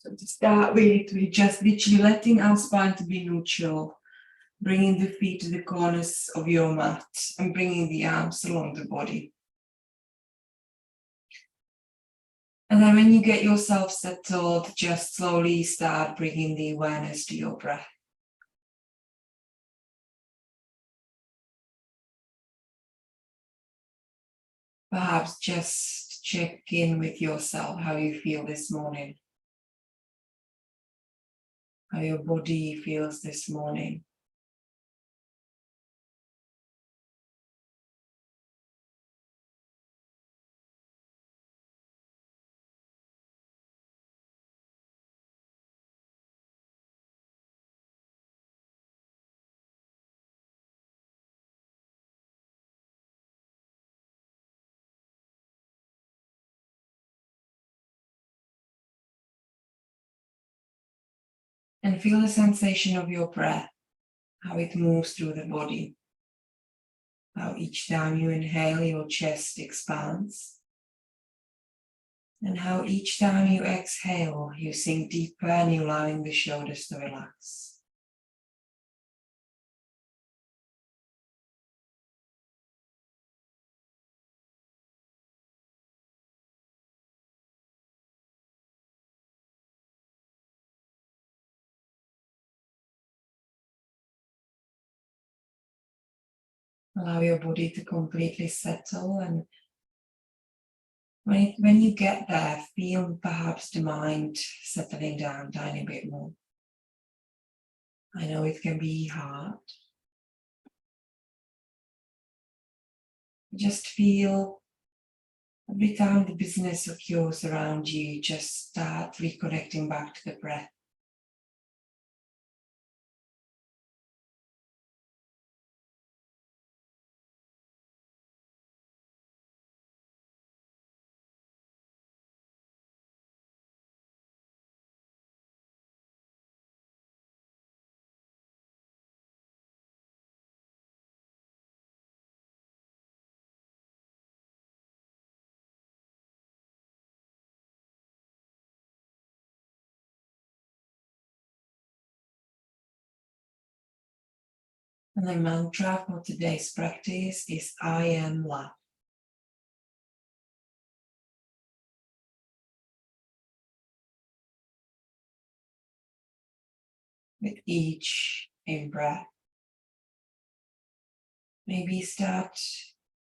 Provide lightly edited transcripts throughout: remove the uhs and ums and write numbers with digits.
So to start with, we're just literally letting our spine to be neutral, bringing the feet to the corners of your mat and bringing the arms along the body. And then when you get yourself settled, just slowly start bringing the awareness to your breath. Perhaps just check in with yourself, how you feel this morning, how your body feels this morning. And feel the sensation of your breath, how it moves through the body. How each time you inhale, your chest expands. And how each time you exhale, you sink deeper and you're allowing the shoulders to relax. Allow your body to completely settle, and when you get there, feel perhaps the mind settling down a tiny bit more. I know it can be hard. Just feel every time the business occurs around you, just start reconnecting back to the breath. And the mantra for today's practice is I am love. With each in-breath, maybe start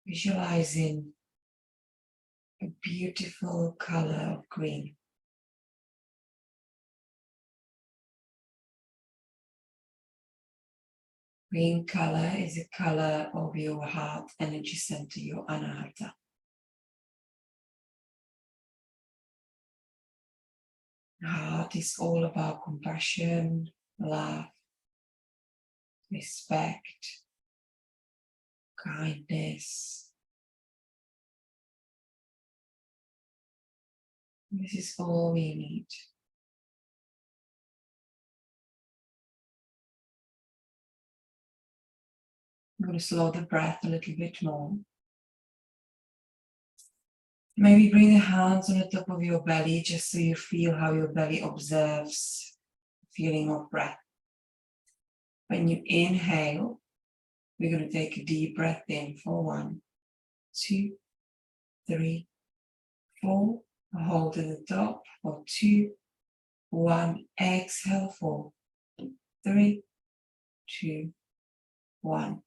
visualizing a beautiful color of green. Green color is the color of your heart energy center, your anahata. Heart is all about compassion, love, respect, kindness. This is all we need. I'm going to slow the breath a little bit more. Maybe bring the hands on the top of your belly just so you feel how your belly observes the feeling of breath. When you inhale, we're going to take a deep breath in for 1, 2, 3, 4. Hold at the top for 2, 1. Exhale 4, 3, 2, 1.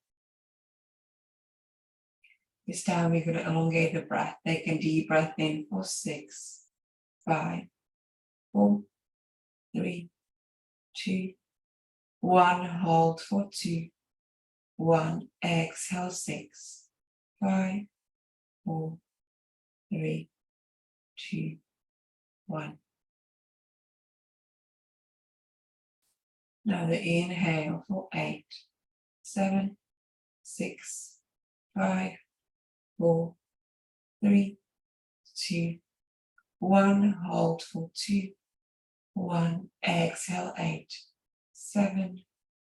This time we're going to elongate the breath. Take a deep breath in for 6, 5, 4, 3, 2, 1. Hold for 2, 1. Exhale 6, 5, 4, 3, 2, 1. Now the inhale for 8, 7, 6, 5, 4, 3, 2, 1. Hold for 2, 1. Exhale 8, 7,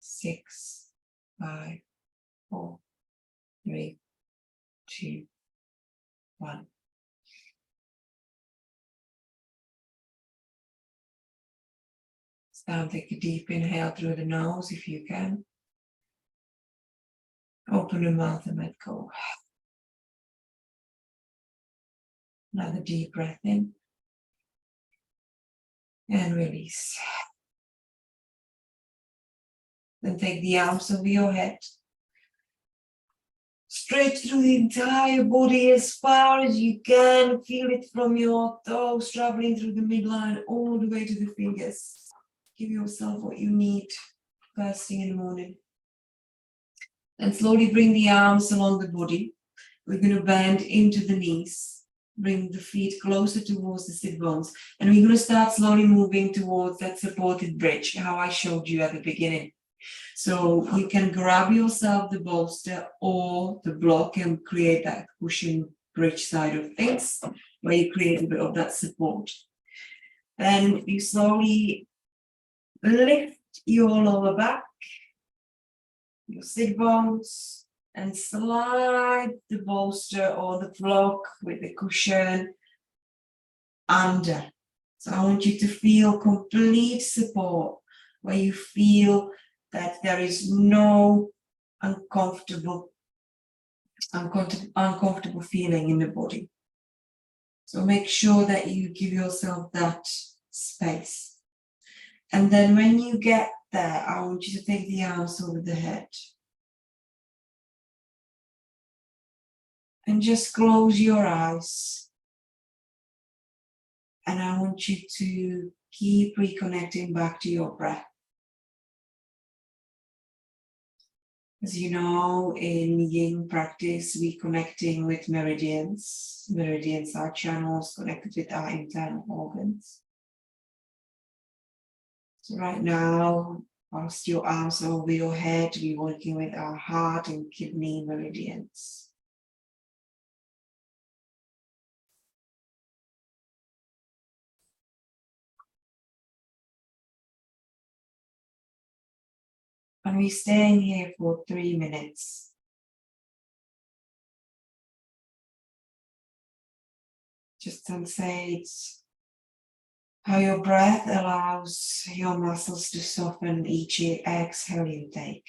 6, 5, 4, 3, 2, 1. Now take a deep inhale through the nose if you can. Open the mouth and let go. Another deep breath in. And release. Then take the arms over your head. Stretch through the entire body as far as you can. Feel it from your toes, traveling through the midline all the way to the fingers. Give yourself what you need first thing in the morning. And slowly bring the arms along the body. We're going to bend into the knees. Bring the feet closer towards the sit bones. And we're going to start slowly moving towards that supported bridge, how I showed you at the beginning. So you can grab yourself the bolster or the block and create that cushion bridge side of things, where you create a bit of that support. Then you slowly lift your lower back, your sit bones, and slide the bolster or the block with the cushion under. So I want you to feel complete support, where you feel that there is no uncomfortable feeling in the body. So make sure that you give yourself that space. And then when you get there, I want you to take the arms over the head. And just close your eyes. And I want you to keep reconnecting back to your breath. As you know, in Yin Practice, we're connecting with meridians. Meridians are channels connected with our internal organs. So right now, whilst your arms are over your head, we're working with our heart and kidney meridians. And we're staying here for 3 minutes. Just sensate how your breath allows your muscles to soften each exhale you take.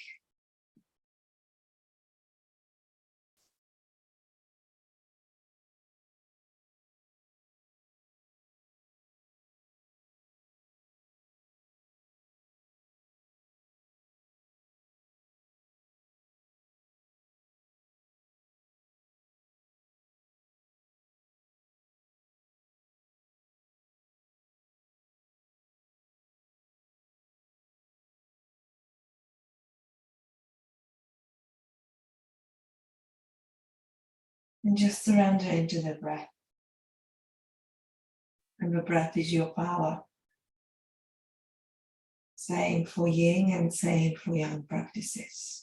And just surrender into the breath. And the breath is your power. Same for Yin and same for Yang practices.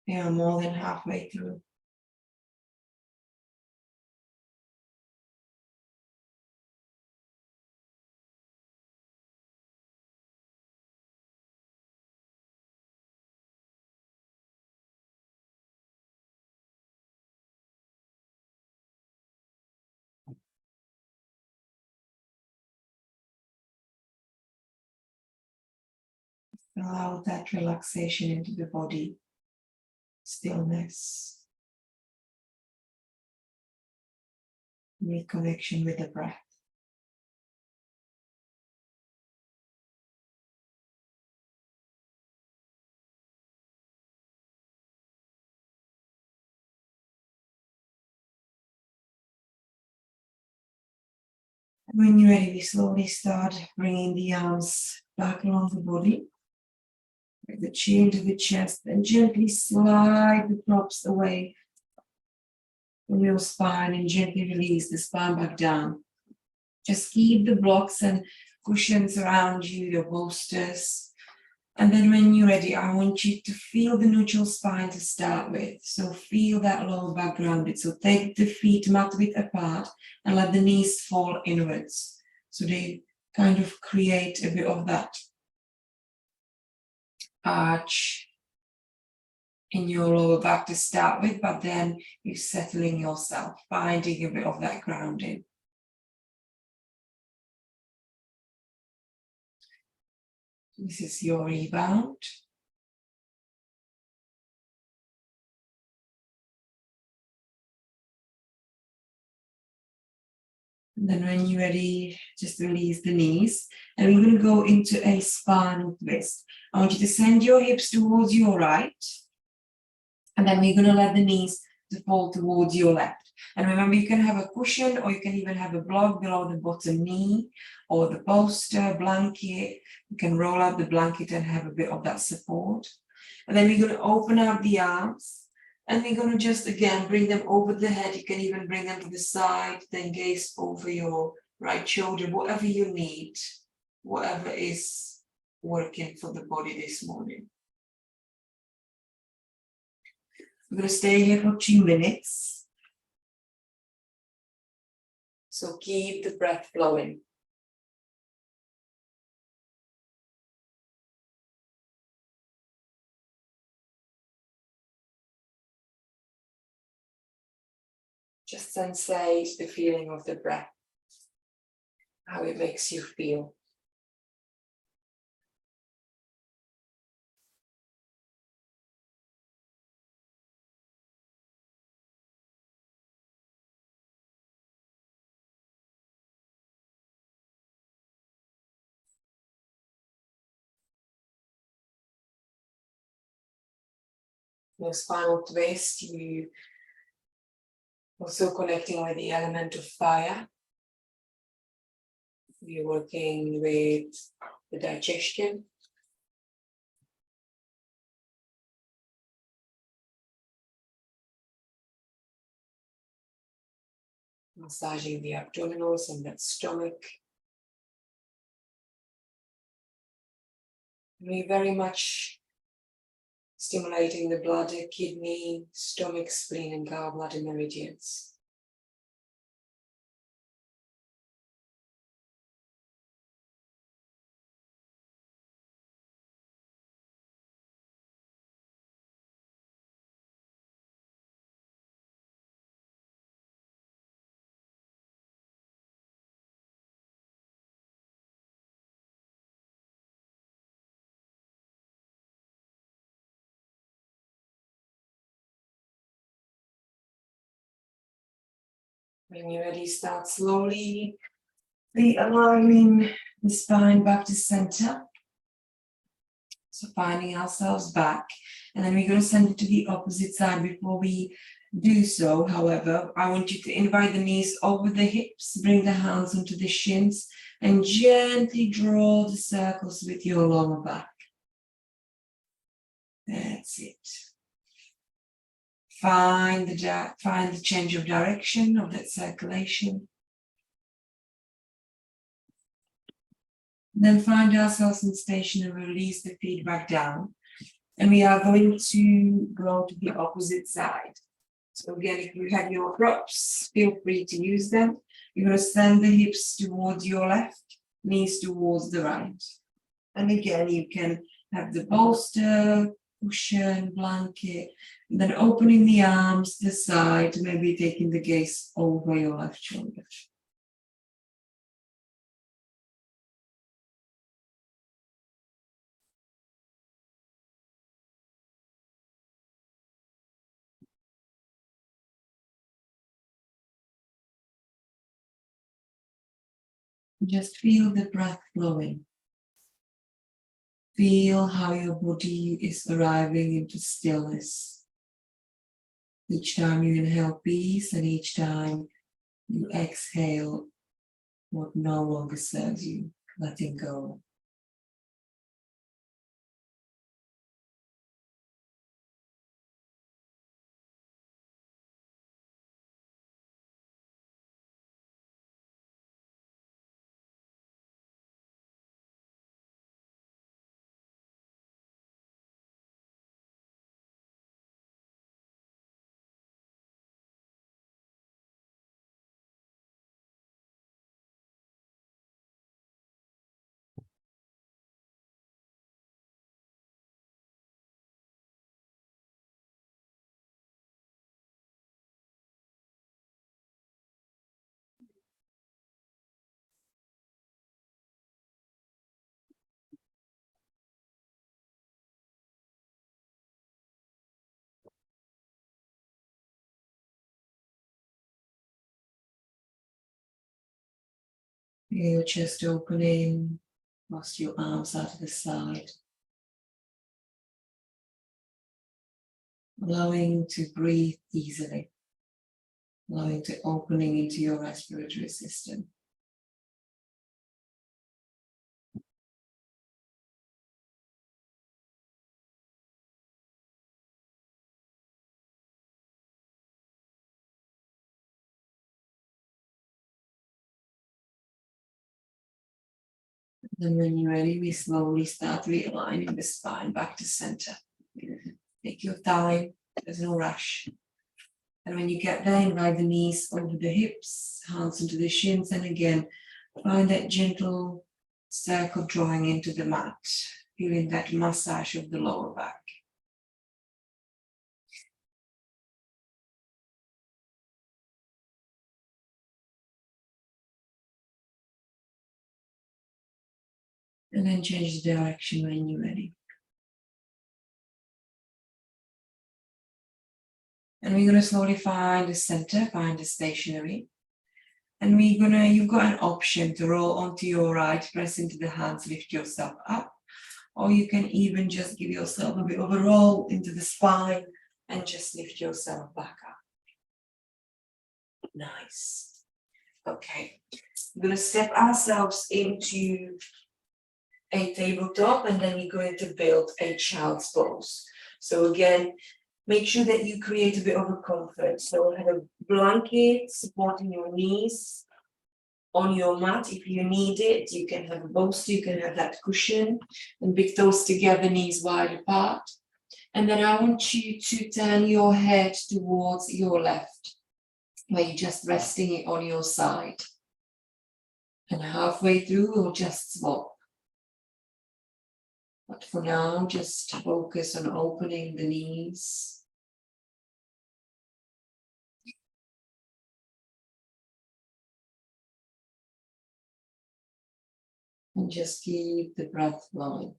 We are more than halfway through. Allow that relaxation into the body, stillness, reconnection with the breath. When you're ready, we slowly start bringing the arms back along the body. Bring the chin to the chest and gently slide the props away from your spine and gently release the spine back down. Just keep the blocks and cushions around you, your bolsters. And then when you're ready, I want you to feel the neutral spine to start with. So feel that lower back grounded. So take the feet mat width apart and let the knees fall inwards. So they kind of create a bit of that arch in your lower back to start with, but then you're settling yourself, finding a bit of that grounding. This is your rebound. And then when you're ready, just release the knees. And we're going to go into a spine twist. I want you to send your hips towards your right. And then we're going to let the knees to fall towards your left. And remember, you can have a cushion or you can even have a block below the bottom knee or the bolster, blanket. You can roll out the blanket and have a bit of that support. And then we're going to open up the arms. And we're going to just, again, bring them over the head. You can even bring them to the side, then gaze over your right shoulder, whatever you need, whatever is working for the body this morning. We're going to stay here for 2 minutes. So keep the breath flowing. Just sensate the feeling of the breath, how it makes you feel. Your spinal twist, you also connecting with the element of fire. We're working with the digestion. Massaging the abdominals and that stomach. We're very much stimulating the bladder, kidney, stomach, spleen, and gallbladder meridians. When you're ready, start slowly realigning the spine back to center. So finding ourselves back. And then we're going to send it to the opposite side. Before we do so, however, I want you to invite the knees over the hips, bring the hands onto the shins, and gently draw the circles with your lower back. That's it. Find the change of direction of that circulation. Then find ourselves in station and release the feet back down. And we are going to go to the opposite side. So again, if you have your props, feel free to use them. You're going to send the hips towards your left, knees towards the right. And again, you can have the bolster, cushion, blanket, and then opening the arms to the side, maybe taking the gaze over your left shoulder. Just feel the breath flowing. Feel how your body is arriving into stillness. Each time you inhale peace and each time you exhale what no longer serves you, letting go. Feel your chest opening, whilst your arms out to the side. Allowing to breathe easily. Allowing to opening into your respiratory system. Then when you're ready, we slowly start realigning the spine back to center. Take your time, there's no rush. And when you get there, invite the knees over the hips, hands into the shins, and again, find that gentle circle drawing into the mat, feeling that massage of the lower back. And then change the direction when you're ready. And we're going to slowly find the center, find the stationary. And you've got an option to roll onto your right, press into the hands, lift yourself up. Or you can even just give yourself a bit of a roll into the spine and just lift yourself back up. Nice. Okay. We're going to step ourselves into a tabletop, and then we're going to build a child's pose. So again, make sure that you create a bit of a comfort. So have a blanket supporting your knees on your mat. If you need it, you can have a bolster, you can have that cushion, and big toes together, knees wide apart. And then I want you to turn your head towards your left, where you're just resting it on your side. And halfway through, we'll just swap. But for now, just focus on opening the knees. And just keep the breath flowing.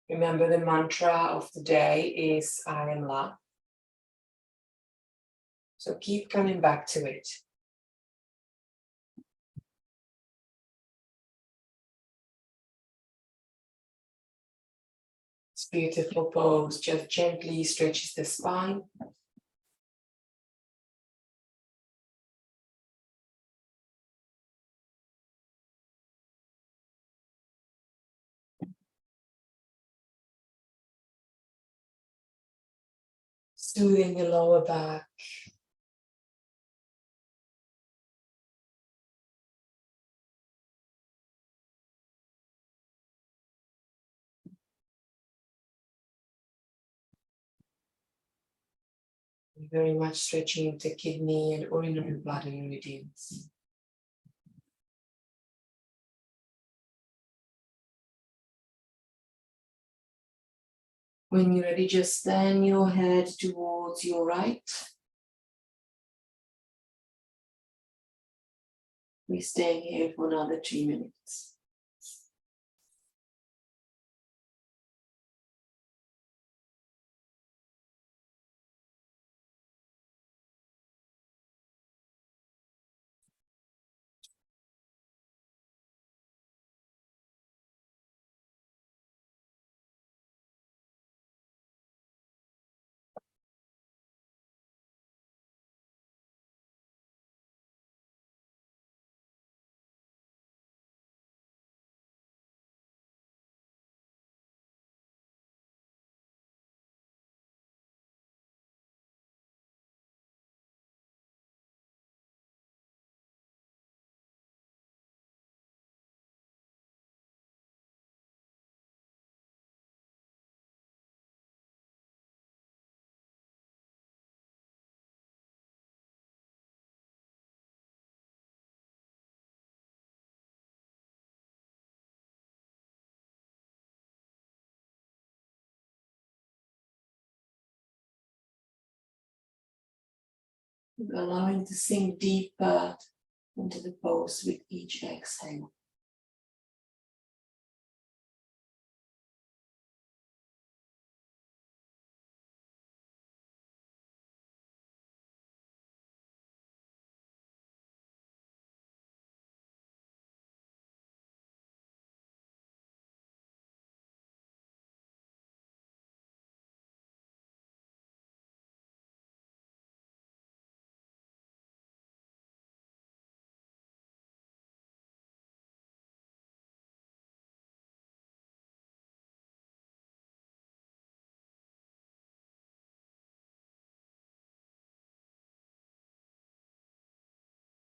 Remember, the mantra of the day is I am love. So keep coming back to it. It's a beautiful pose, just gently stretches the spine. Soothing the lower back. Very much stretching the kidney and urinary bladder meridians. When you're ready, just turn your head towards your right. We stay here for another 3 minutes. allowing to sink deeper into the pose with each exhale.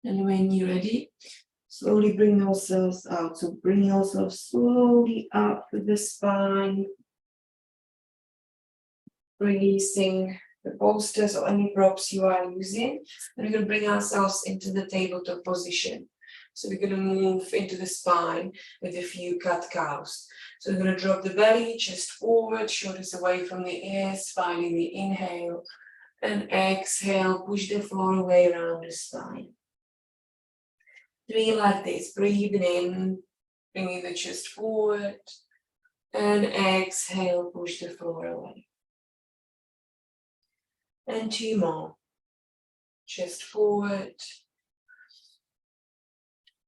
And when you're ready, slowly bring yourselves out. So bring yourself slowly up with the spine, releasing the bolsters or any props you are using. And we're going to bring ourselves into the tabletop position. So we're going to move into the spine with a few cat-cows. So we're going to drop the belly, chest forward, shoulders away from the ears, finding the inhale. And exhale, push the floor away around the spine. 3 like this, breathing in, bringing the chest forward, and exhale, push the floor away. And 2 more, chest forward,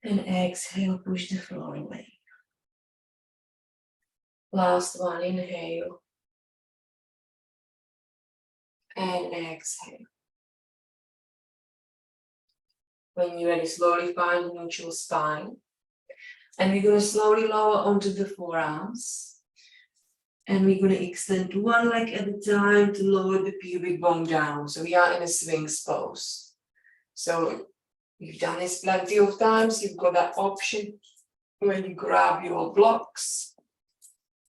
and exhale, push the floor away. Last one, inhale, and exhale. When you're ready, slowly find a neutral spine. And we're going to slowly lower onto the forearms. And we're going to extend one leg at a time to lower the pubic bone down. So we are in a Sphinx pose. So you've done this plenty of times. You've got that option when you grab your blocks.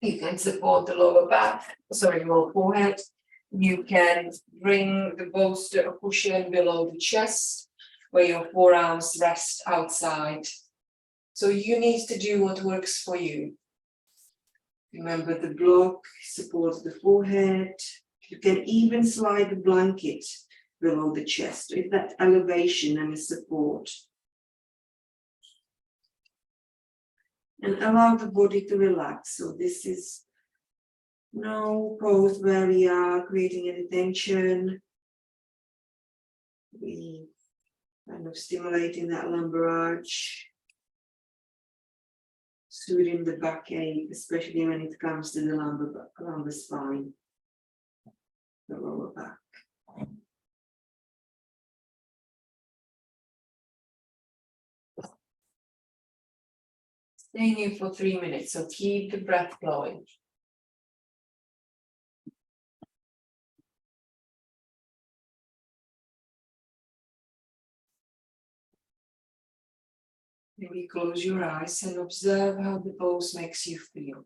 You can support the lower back, your forehead. You can bring the bolster or cushion below the chest, where your forearms rest outside. So you need to do what works for you. Remember, the block supports the forehead. You can even slide the blanket below the chest with that elevation and the support. And allow the body to relax. So this is no pose where we are creating any tension. We kind of stimulating that lumbar arch, soothing the backache, especially when it comes to the lumbar spine, the lower back. Staying here for 3 minutes, so keep the breath flowing. Maybe close your eyes and observe how the pose makes you feel.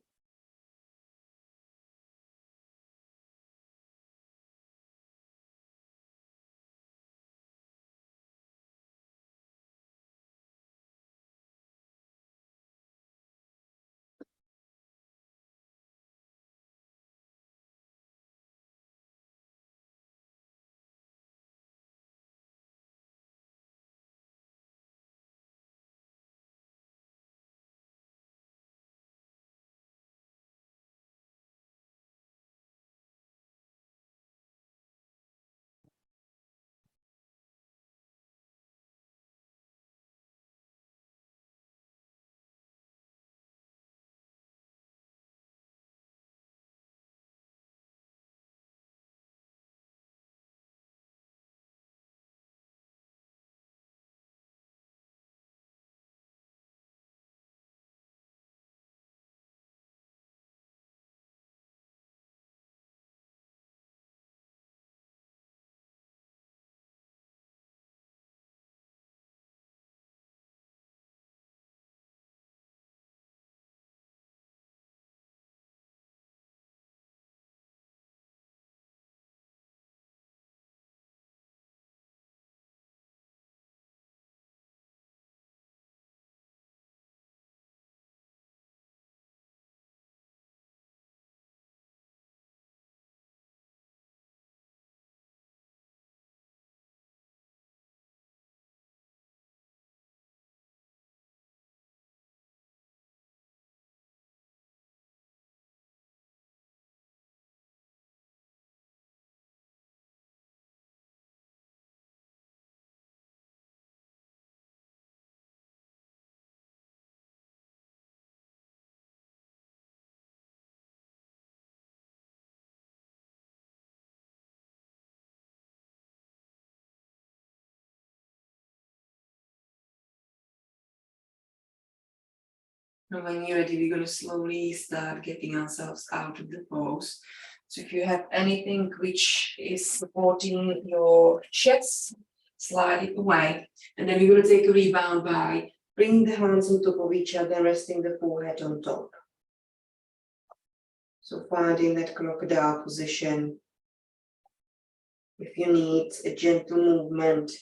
And when you're ready, we're going to slowly start getting ourselves out of the pose. So if you have anything which is supporting your chest, slide it away. And then we're going to take a rebound by bringing the hands on top of each other, resting the forehead on top. So finding that crocodile position. If you need a gentle movement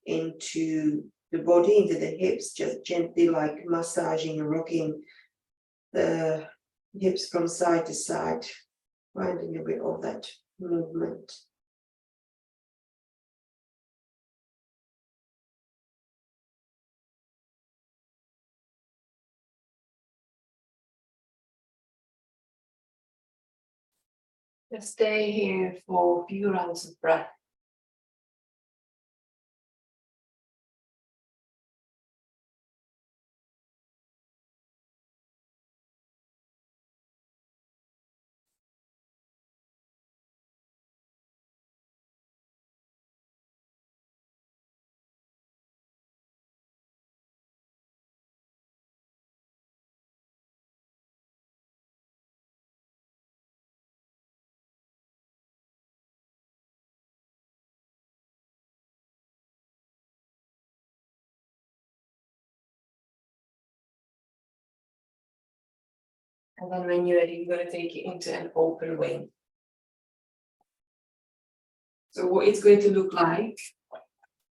into the body, into the hips, just gently like massaging and rocking the hips from side to side, finding a bit of that movement. Just stay here for a few rounds of breath. And then when you're ready, you're going to take it into an open wing. So what it's going to look like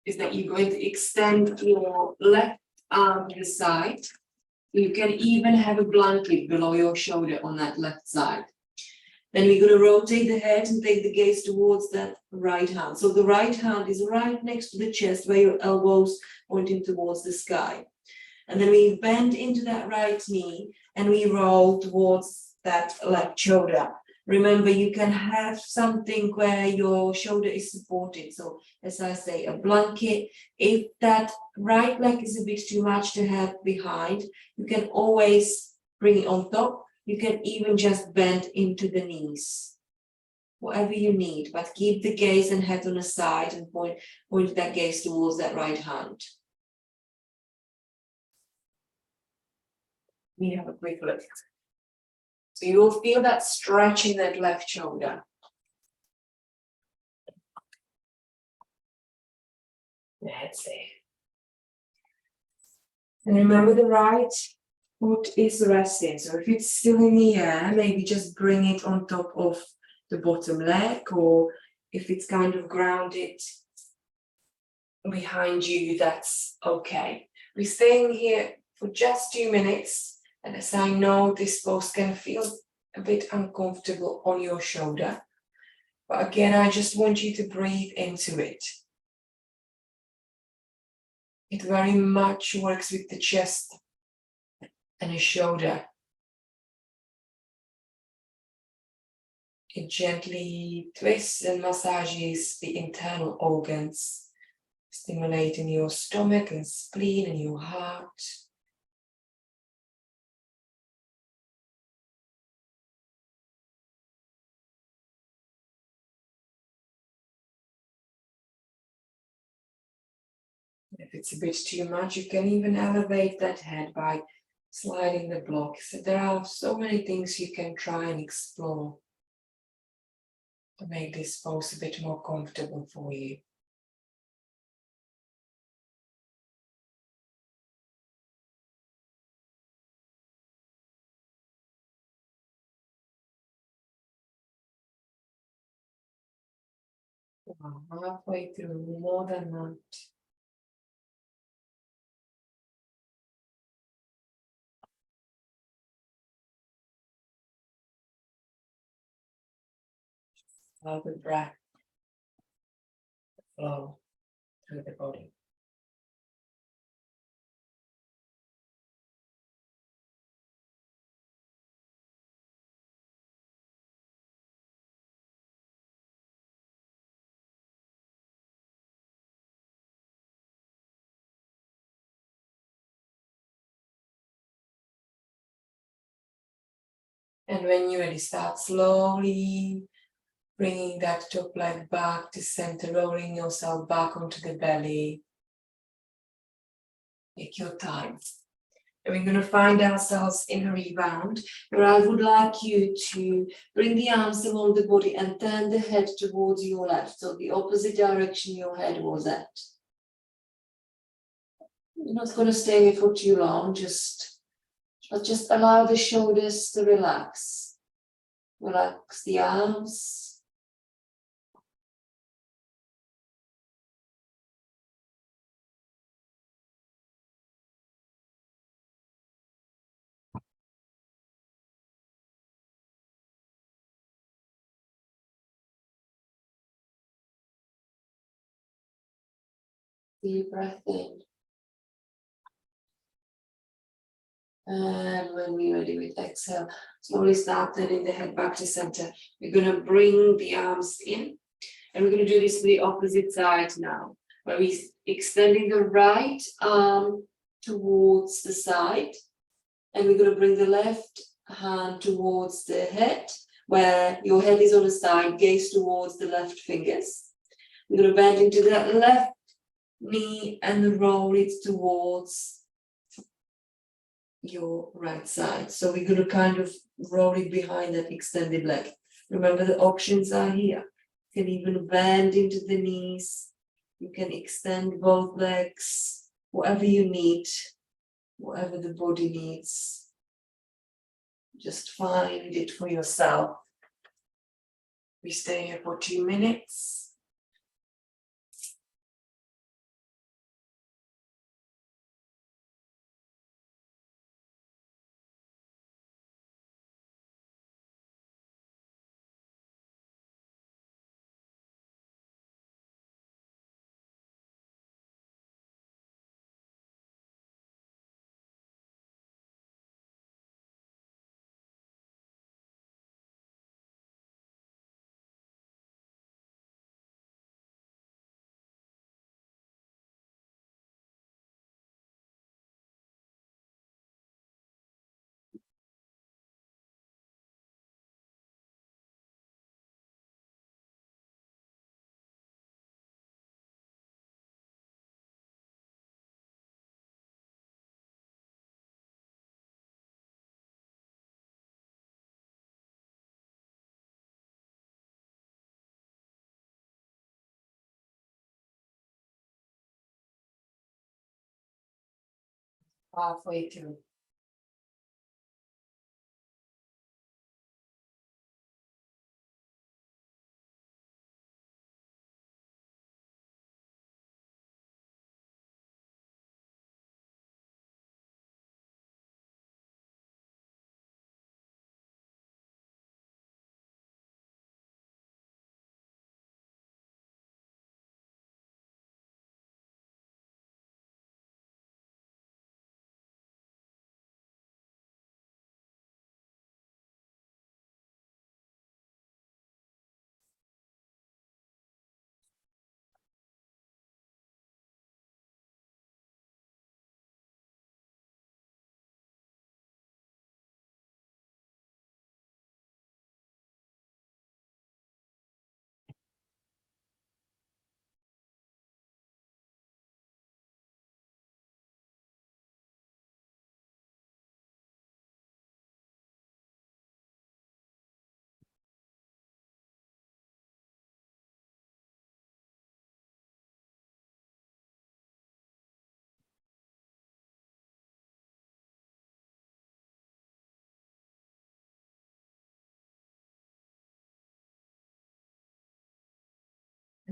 is that you're going to extend your left arm to the side. You can even have a blanket below your shoulder on that left side. Then we're going to rotate the head and take the gaze towards that right hand. So the right hand is right next to the chest where your elbows pointing towards the sky. And then we bend into that right knee and we roll towards that left shoulder. Remember, you can have something where your shoulder is supported. So as I say, a blanket. If that right leg is a bit too much to have behind, you can always bring it on top. You can even just bend into the knees, whatever you need, but keep the gaze and head on the side and point that gaze towards that right hand. We have a quick look. So you will feel that stretch in that left shoulder. That's it. And remember, the right foot is resting. So if it's still in the air, maybe just bring it on top of the bottom leg, or if it's kind of grounded behind you, that's okay. We're staying here for just 2 minutes. And as I know, this pose can feel a bit uncomfortable on your shoulder. But again, I just want you to breathe into it. It very much works with the chest and the shoulder. It gently twists and massages the internal organs, stimulating your stomach and spleen and your heart. If it's a bit too much, you can even elevate that head by sliding the block. So there are so many things you can try and explore to make this pose a bit more comfortable for you. Wow, halfway through, more than that. Allow the breath to flow through the body. And when you're ready, start slowly bringing that top leg back to center, rolling yourself back onto the belly. Take your time. And we're going to find ourselves in a rebound, where I would like you to bring the arms along the body and turn the head towards your left, so the opposite direction your head was at. You're not going to stay here for too long, just allow the shoulders to relax. Relax the arms. Deep breath in. And when we're ready with exhale, slowly start turning the head back to center. We're going to bring the arms in, and we're going to do this to the opposite side now, where we're extending the right arm towards the side, and we're going to bring the left hand towards the head, where your head is on the side, gaze towards the left fingers. We're going to bend into that left knee and roll it towards your right side. So we're going to kind of roll it behind that extended leg. Remember, the options are here. You can even bend into the knees. You can extend both legs, whatever you need, whatever the body needs. Just find it for yourself. We stay here for 2 minutes. Halfway through.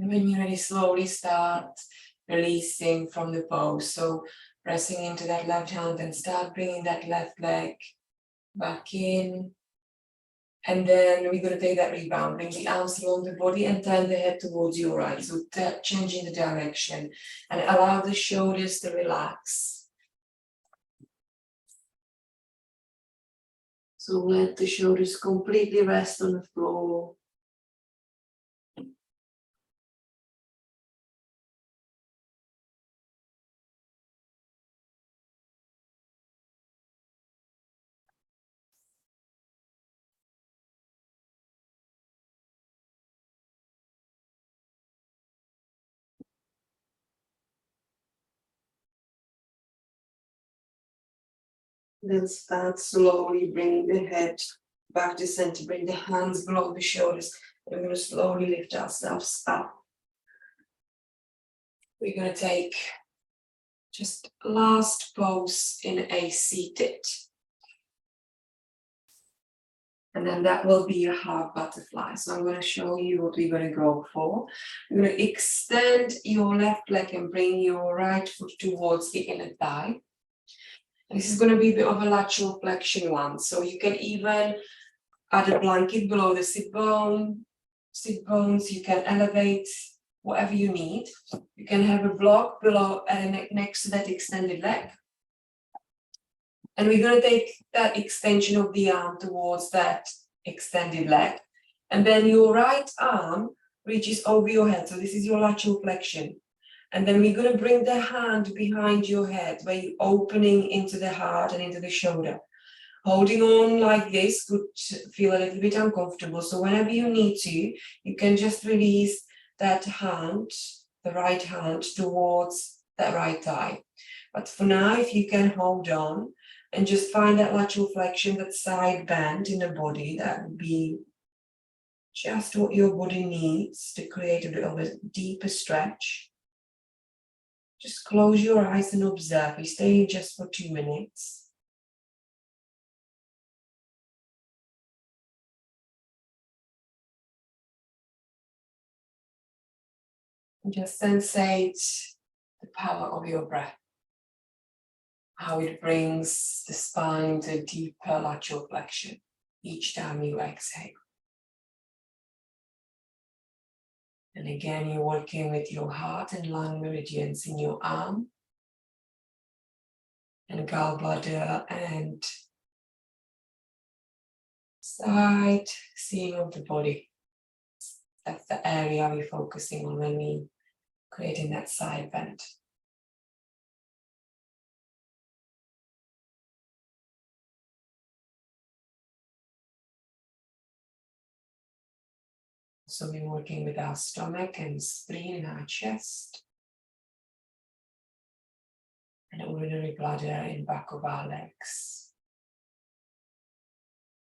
And when you're ready, slowly start releasing from the pose. So pressing into that left hand and start bringing that left leg back in. And then we're going to take that rebound, bring the arms along the body and turn the head towards your right. So changing the direction and allow the shoulders to relax. So let the shoulders completely rest on the floor. Then start slowly bringing the head back to center. Bring the hands below the shoulders. We're going to slowly lift ourselves up. We're going to take just last pose in a seated. And then that will be your half butterfly. So I'm going to show you what we're going to go for. You're going to extend your left leg and bring your right foot towards the inner thigh. And this is going to be a bit of a lateral flexion one. So you can even add a blanket below the sit bones. You can elevate whatever you need. You can have a block below and next to that extended leg. And we're going to take that extension of the arm towards that extended leg. And then your right arm reaches over your head. So this is your lateral flexion. And then we're going to bring the hand behind your head where you're opening into the heart and into the shoulder. Holding on like this could feel a little bit uncomfortable. So whenever you need to, you can just release that hand, the right hand, towards that right thigh. But for now, if you can hold on and just find that lateral flexion, that side bend in the body, that would be just what your body needs to create a bit of a deeper stretch. Just close your eyes and observe. We stay just for 2 minutes. Just sensate the power of your breath. How it brings the spine to a deeper lateral flexion each time you exhale. And again, you're working with your heart and lung meridians in your arm and gallbladder and side seam of the body. That's the area we're focusing on when we creating that side bend. So we're working with our stomach and spleen in our chest. And urinary bladder in back of our legs.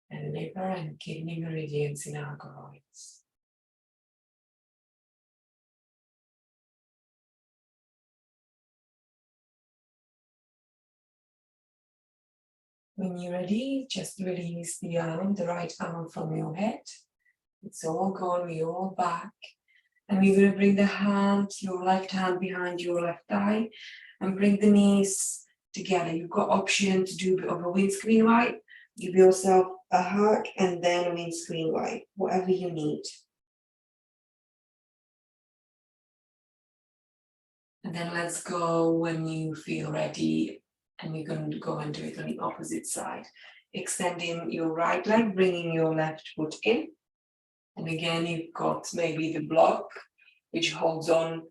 And liver and kidney meridians in our groins. When you're ready, just release the right arm from your head. It's all gone, we're all back. And we're going to bring the hand, your left hand behind your left thigh, and bring the knees together. You've got option to do a bit of a windscreen wipe. Give yourself a hug and then a windscreen wipe, whatever you need. And then let's go when you feel ready, and we're going to go and do it on the opposite side. Extending your right leg, bringing your left foot in. And again, you've got maybe the block, which holds on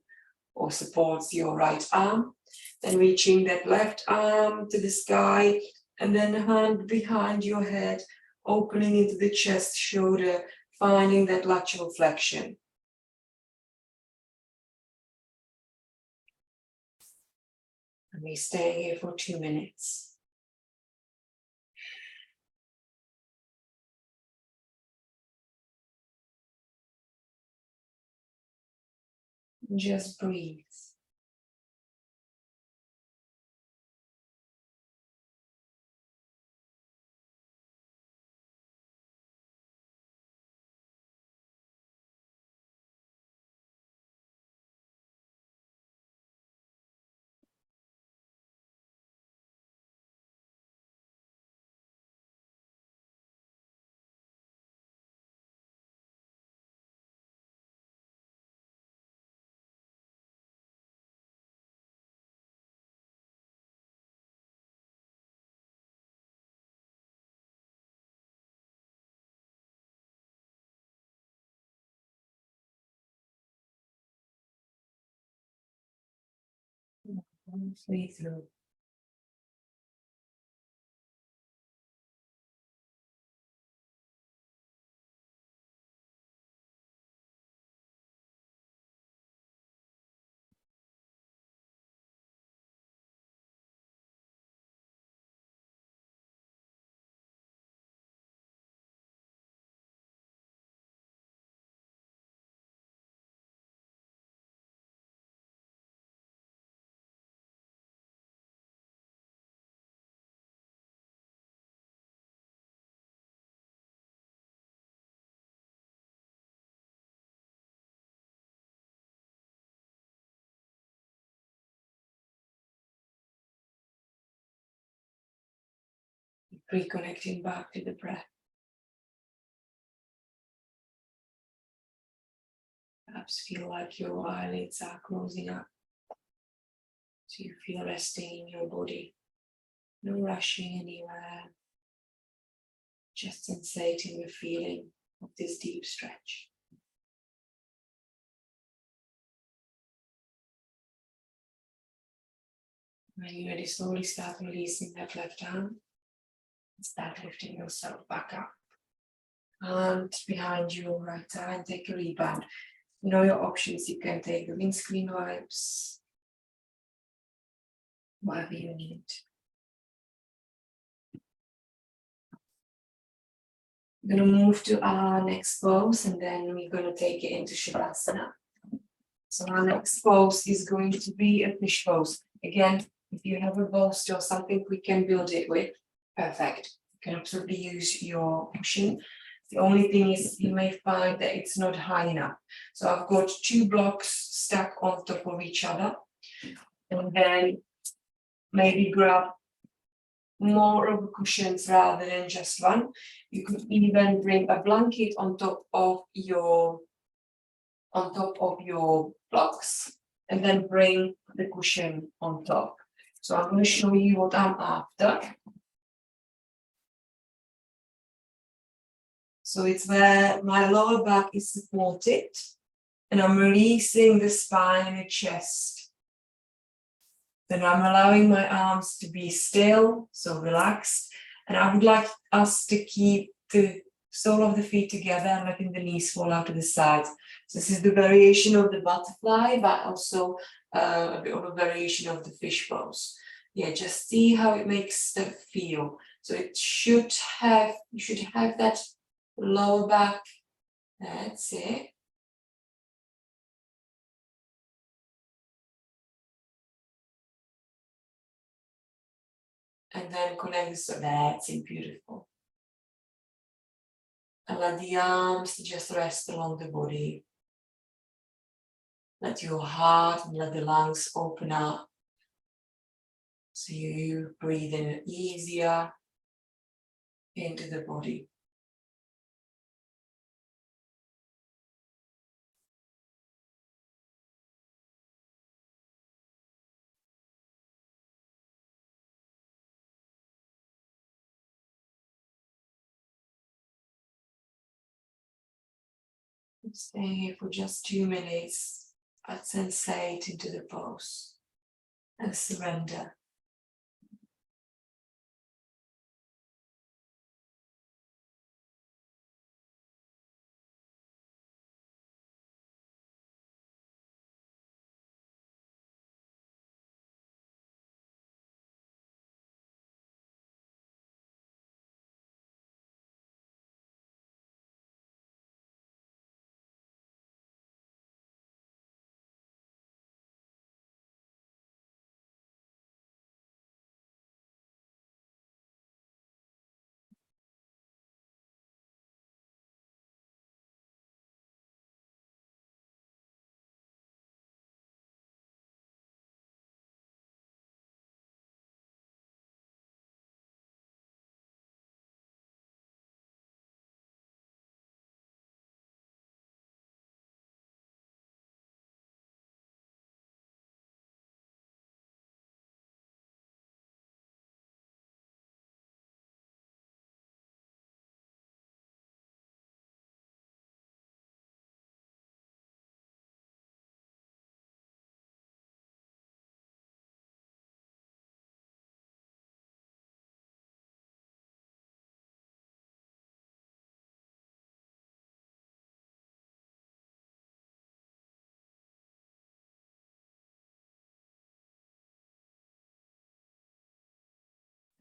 or supports your right arm. Then reaching that left arm to the sky, and then hand behind your head, opening into the chest, shoulder, finding that lateral flexion. And we stay here for 2 minutes. Just breathe. Breathe through. reconnecting back to the breath. Perhaps feel like your eyelids are closing up, so you feel resting in your body. No rushing anywhere, just sensating the feeling of this deep stretch. When you're ready, slowly start releasing that left arm. Start lifting yourself back up. And behind your right eye and take a rebound. You know your options. You can take the windscreen wipes, whatever you need. We're going to move to our next pose, and then we're going to take it into Shavasana. So our next pose is going to be a fish pose. Again, if you have a bolster or something we can build it with, perfect. You can absolutely use your cushion. The only thing is you may find that it's not high enough. So I've got 2 blocks stacked on top of each other. And then maybe grab more of the cushions rather than just one. You could even bring a blanket on top of your blocks and then bring the cushion on top. So I'm going to show you what I'm after. So it's where my lower back is supported and I'm releasing the spine and the chest. Then I'm allowing my arms to be still, so relaxed. And I would like us to keep the sole of the feet together and letting the knees fall out to the sides. So this is the variation of the butterfly, but also a bit of a variation of the fish pose. Yeah, just see how it makes them feel. So you should have that lower back. That's it. And then connect this, so that's it, beautiful. And let the arms just rest along the body. Let your heart and let the lungs open up. So you breathe in easier into the body. Stay here for just 2 minutes, but sensate into the pose and surrender.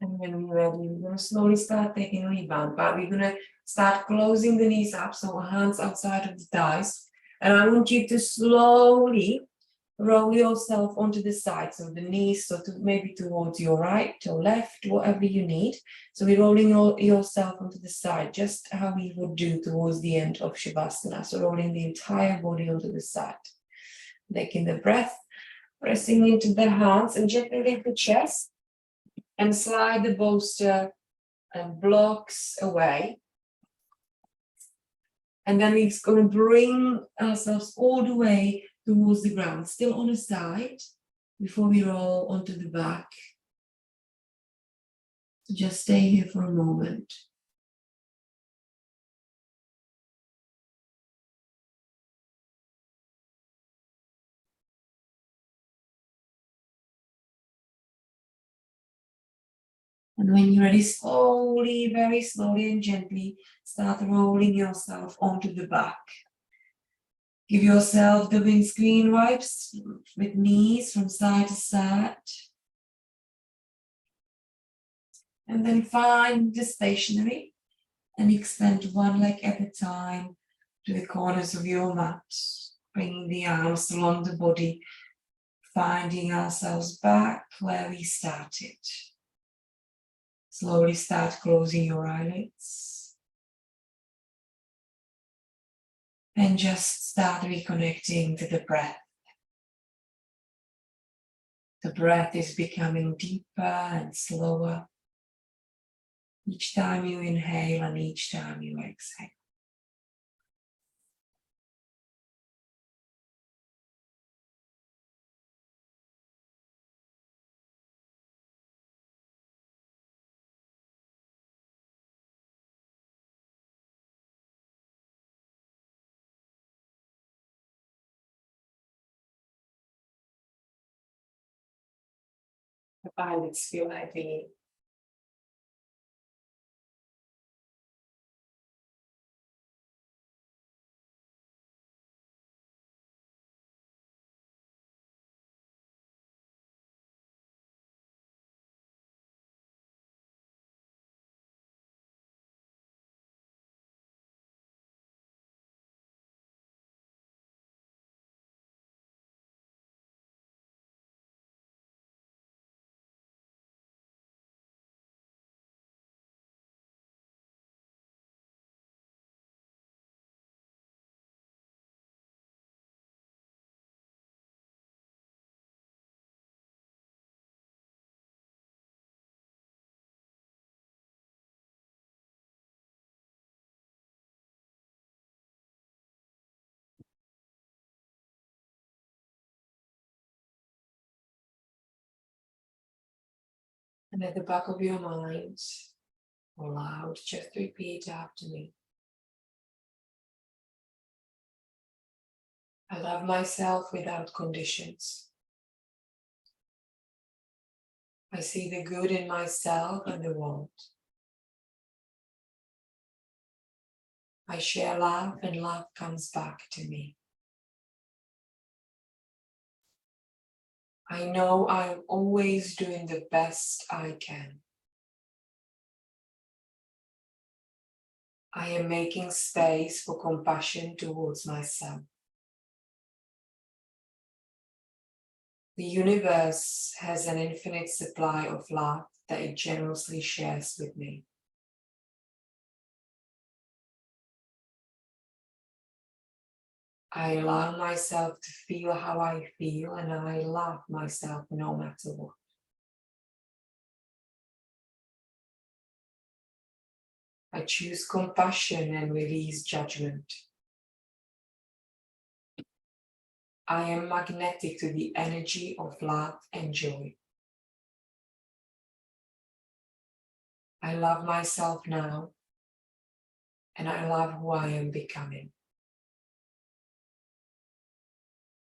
And when we're ready, we're going to slowly start taking a rebound, but we're going to start closing the knees up, so hands outside of the thighs. And I want you to slowly roll yourself onto the side, so the knees, maybe towards your right or left, whatever you need. So we're rolling yourself onto the side, just how we would do towards the end of Shavasana. So rolling the entire body onto the side. Taking the breath, pressing into the hands and gently lift the chest and slide the bolster and blocks away. And then we're going to bring ourselves all the way towards the ground, still on the side, before we roll onto the back. So just stay here for a moment. And when you're ready, slowly, very slowly and gently, start rolling yourself onto the back. Give yourself the windscreen wipes with knees from side to side. And then find the stationery and extend one leg at a time to the corners of your mat, bringing the arms along the body, finding ourselves back where we started. Slowly start closing your eyelids. And just start reconnecting to the breath. The breath is becoming deeper and slower each time you inhale and each time you exhale. The eyelids feel heavy. And at the back of your mind, aloud, just repeat after me. I love myself without conditions. I see the good in myself and the world. I share love and love comes back to me. I know I'm always doing the best I can. I am making space for compassion towards myself. The universe has an infinite supply of love that it generously shares with me. I allow myself to feel how I feel, and I love myself no matter what. I choose compassion and release judgment. I am magnetic to the energy of love and joy. I love myself now, and I love who I am becoming.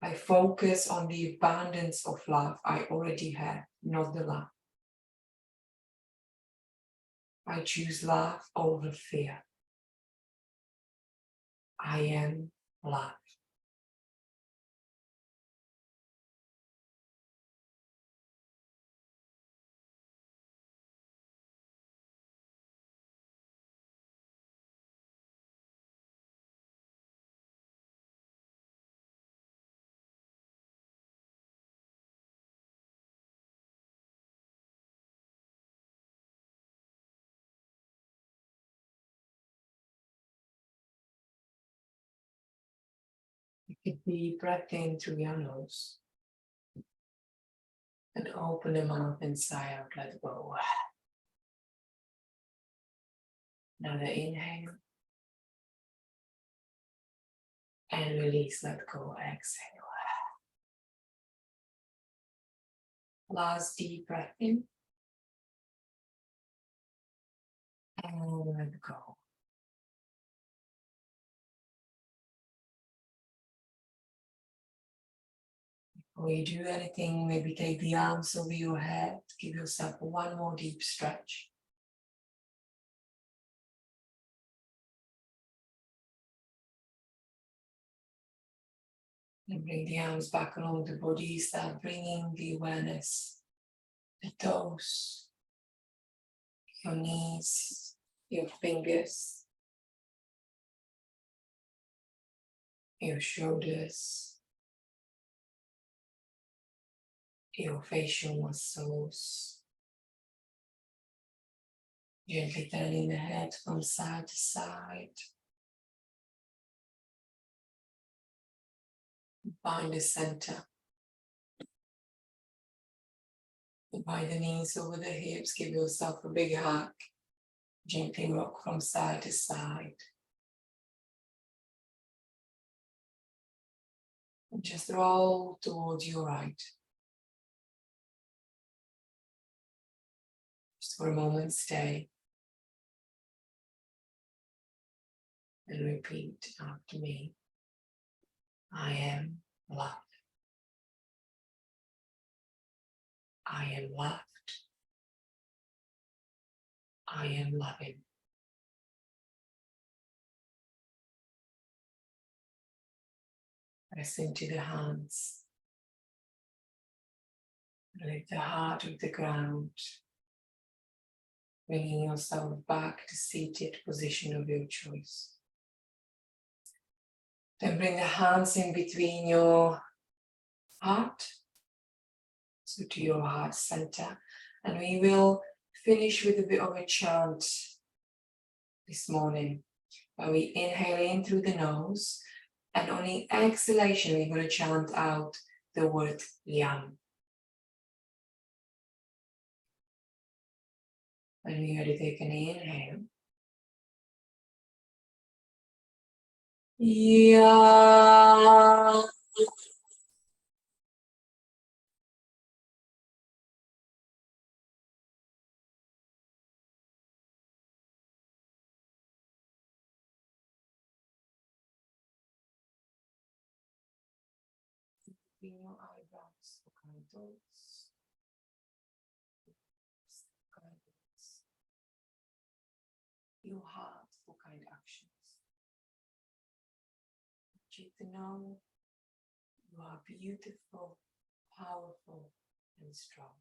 I focus on the abundance of love I already have, not the lack. I choose love over fear. I am love. You could be breath in through your nose and open the mouth and sigh out, let go. Another inhale. And release, let go, exhale. Last deep breath in. And let go. Before you do anything, maybe take the arms over your head. Give yourself one more deep stretch. And bring the arms back along the body. Start bringing the awareness, the toes, your knees, your fingers, your shoulders, your facial muscles. Gently turning the head from side to side. Find the center. By the knees over the hips, give yourself a big hug. Gently rock from side to side. And just roll towards your right. Just for a moment, stay. And repeat after me. I am loved. I am loved. I am loving. Press into the hands. Lift the heart with the ground. Bringing yourself back to seated position of your choice. Then bring the hands in between your heart, so to your heart center. And we will finish with a bit of a chant this morning. Where we inhale in through the nose, and on the exhalation, we're going to chant out the word Yam. When we're ready, take an inhale. Yam. Bring your eyebrows for kind thoughts. Your heart for kind actions. You to know you are beautiful, powerful, and strong.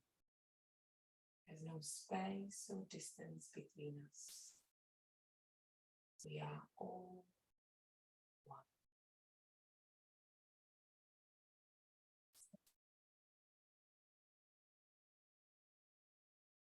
There's no space or distance between us. We are all